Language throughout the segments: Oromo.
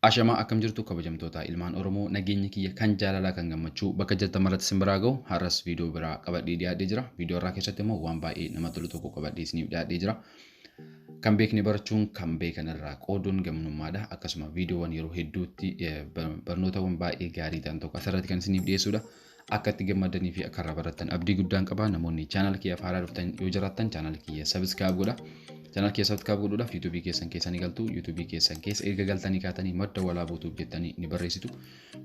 Ashamaa akkam jirtu kabajamtoota ilmaan Oromoo nageenyi kiyya kan jaalalaa kan gammachuu bakka jirtan maratti simbiraa ga'u har'as viidiyoo biraa qabadhee dhiyaadhee jira. Viidiyoo irraa keessatti immoo waan baay'ee nama tolu tokko qabadhee isiniif dhiyaadhee jira. Kan beekni barachuun kan beekan irraa qooduun gamnummaadha. Akkasuma viidiyoowwan yeroo hedduutti barnootawwan baay'ee gaarii ta'an tokko asirratti kan isiniif dhiyeessudha. Akka itti gammadanii fi akka irraa barattan abdii guddaan qaba. Namoonni chaanal kiyyaaf haaraa dhuftan yoo jiraattan chaanal kiyya subscribe godha. Channel keessatti subscribe godhuudhaaf YouTube keessan keessanii galtu. YouTube keessan keessa erga galtanii kaatanii madda walaabuutuuf jettanii ni barreessitu.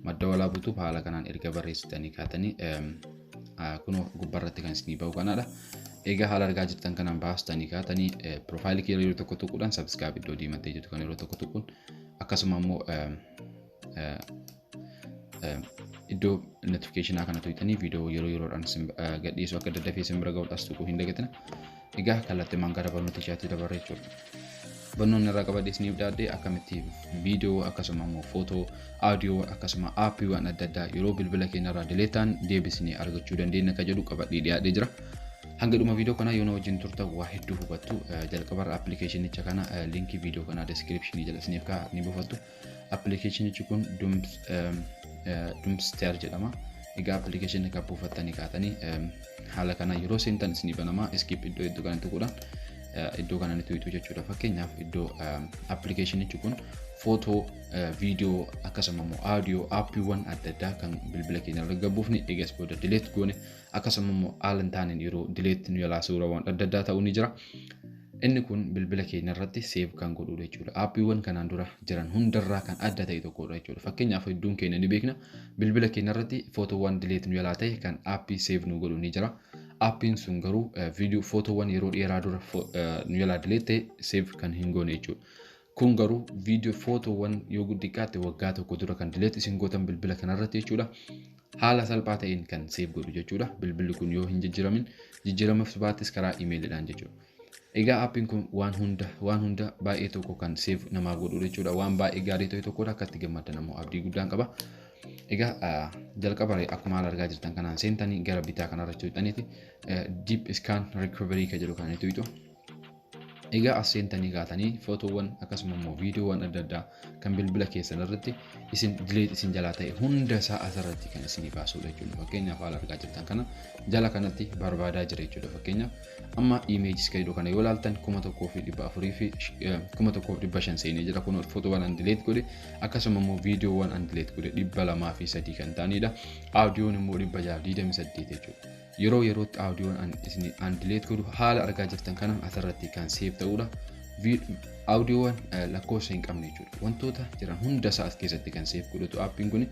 Madda walaabuutuuf haala kanaan erga barreessitanii kaatanii kunoo gubbarratti kan isinii bahu kanaadha. Egaa haala argaa jirtan kanaan baastanii kaatanii profaayilii kee yeroo tokko tuquudhaan subscribe iddoo diimattee jirtu kan yeroo tokko tuquun akkasuma immoo iddoo notification kana tuqxanii viidiyoo yeroodhaan gadhiisu akka daddafee simbira ga'uudhaas tuquu hin dagatina. Egaa kallattii mangara barnoota isheetti dabarre jechuudha. Barnoonni irraa qabadhee isiniif dhiyaadhe akkamitti viidiyoo akkasuma immoo footoo, audiyoo akkasuma aappiiwwan adda addaa yeroo bilbila keenya irraa dileetaan deebisnee argachuu dandeenya akka jedhu qabadhee dhiyaadhee jira. Hanga dhuma viidiyoo kanaa yoo na wajjin turtan waa hedduu hubattu. Jalqabarra appilikeeshinicha kana linkii viidiyoo kanaa descriptionii jala isiniif kaa'aa ni buufattu. Appilikeeshinichi kun Dumpster jedhama. Egaa appilikeeshinii kan buufattanii kaatanii haala kana yeroo seentan isinii banamaa skip iddoo kana tuquudhaan iddoo kana ni tuqxu jechuudha. Fakkeenyaaf iddoo appilikeeshinichi kun footoo, viidiyoo akkasuma immoo audiyoo aappiiwwan adda addaa kan bilbila keenya irra gabbuufni eegas booda delete goone akkasuma immoo haala hin taaneen yeroo delete nu yaalaa suurawwan adda addaa ta'uu ni jira. Inni kun bilbila keenya irratti save kan godhudha jechuudha. Aappiiwwan kanaan dura jiran hundarraa kan adda ta'e tokkodha jechuudha. Fakkeenyaaf iddoon keenya ni beekna bilbila keenya irratti footoowwan delete nu yaalaa ta'e kan aappii save nu godhu ni jira. Aappiin sun garuu viidiyoo footoowwan yeroo dheeraa dura nu yaalaa delete ta'e save kan hin goone jechuudha. Kun garuu viidiyoo footoowwan yoo guddiqaate waggaa tokko dura kan delete isin gootan bilbila kana irratti jechuudha. Haala salphaa ta'een kan save godhu jechuudha. Bilbilli kun yoo hin jijjiiramin jijjiiramuuf baattes karaa iimeelidhaan jechuudha. Egaa aappiin kun waan hunda baay'ee tokko kan save namaaf godhu jechuudha. Waan baay'ee gaarii ta'e tokkodha. Akka itti gammaddan immoo abdii guddaan qaba. Egaa jalqabaree akkuma haala argaa jirtan kanaan seentanii gara bitaa kanarra tuqxaniiti deep scan recovery kan jedhu kan tuqxu. Egaa as seentanii kaatanii footoowwan akkasuma immoo viidiyoowwan adda addaa kan bilbila keessan irratti isin delete isin jalaa ta'e hunda isaa asirratti kan isinii baasudha jechuudha. Fakkeenyaaf haala argaa jirtan kana jala kanatti barbaadaa jira jechuudha. Fakkeenyaaf amma images kan jedhu kana yoo ilaaltan 1400 fi 1500 seenee jira. Kun footoowwan an delete godhe akkasuma immoo viidiyoowwan an delete godhe 203 kan ta'anidha. Aaudiyoon immoo 628 jechuudha. Yerootti aaudiyoon an delete godhu haala argaa jirtan kana asirratti kan save ta'udha. Aaudiyoowwan lakkoofsa hin qabne jechuudha. Wantoota jiran hunda isaa as keessatti kan save godhatu aappiin kun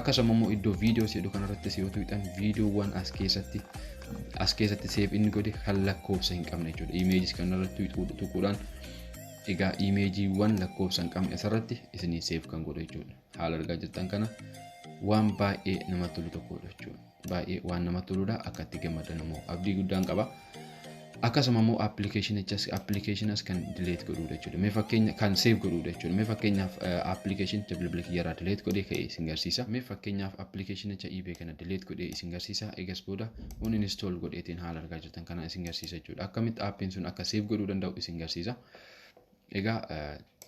akkasuma immoo iddoo viidiyoo jedhu kanarratti yoo tuqxan viidiyoowwan as keessatti save inni godhe kan lakkoofsa hin qabne jechuudha. Images kanarratti tuquudhaan egaa imageewwan lakkoofsa hin qabne asirratti isinii save kan godhu jechuudha. Haala argaa jirtan kana waan baay'ee namatti tolu tokkodha jechuudha. Baay'ee waan namatti toludha. Akka itti gammaddan immoo abdii guddaan qaba. Akkasuma immoo appilikeeshinichas kan delete godhudha jechuudha. Mee fakkeenya kan save godhudha jechuudha. Mee fakkeenyaaf appilikeeshinicha bilbila kiyyaarraa delete godhee ka'ee isin garsiisa. Mee fakkeenyaaf appilikeeshinicha eBay kana delete godhee isin garsiisa. Egas booda uninstall godheetiin haala argaa jirtan kana isin garsiisa jechuudha. Akkamitti aappiin sun akka save godhuu danda'u isin garsiisa. Egaa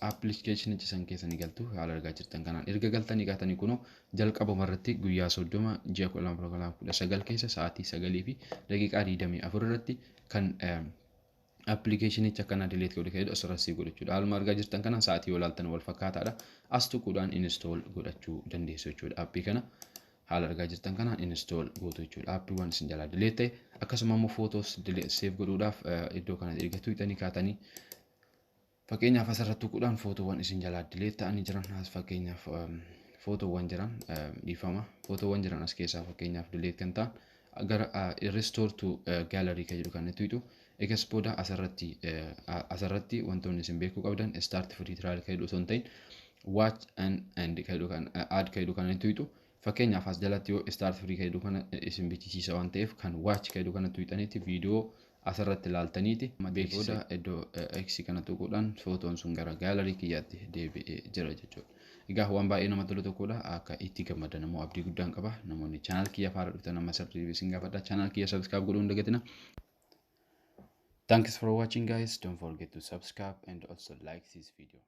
appilikeeshinicha san keessa ni galtu haala argaa jirtan kanaan erga galtanii kaatanii kunoo jalqabuma irratti guyyaa 30 ji'a 2019 keessa sa'aatii 9 fi daqiiqaa 24 irratti kan appilikeeshinicha kana delete godhe kan jedhu asirratti godhu jechuudha. Haaluma argaa jirtan kana sa'aatii yoo ilaaltan wal fakkaataadha. As tuquudhaan install godhachuu dandeessu jechuudha. Aappii kana haala argaa jirtan kanaan install gootu jechuudha. Aappiiwwan isin jalaa delete ta'e akkasuma immoo photos save godhuudhaaf iddoo kana erga tuqxanii kaatanii fakkeenyaaf asirratti tuquudhaan footoowwan isin jalaa delete ta'anii jiran as fakkeenyaaf footoowwan jiran dhiifama footoowwan jiran as keessaa fakkeenyaaf delete kan ta'an gara restore to gallery kan jedhu kan tuqxu. Egas booda asirratti wantoonni isin beekuu qabdan start free trial kan jedhu osoo hin ta'in watch and end kan jedhu kan add kan jedhu kan tuqxu. Fakkeenyaaf as jalatti yoo start free kan jedhu kana isin bichisiisa waan ta'eef kan watch kan jedhu kana tuqxaniiti viidiyoo asirratti ilaaltaniiti. Beeksisa iddoo X kana tuquudhaan footoon sun gara gaalarii kiyyaatti deebi'ee jira jechuudha. Egaa waan baay'ee namatti tolu tokkodha. Akka itti gammaddan immoo abdii guddaan qaba. Namoonni chaanal kiyya faara dhuftan amma sirrii isin gaafadha. Chaanal kiyya subscribe godhuu hin dagatina. Thanks for watching guys. Don't forget to subscribe and also like this video.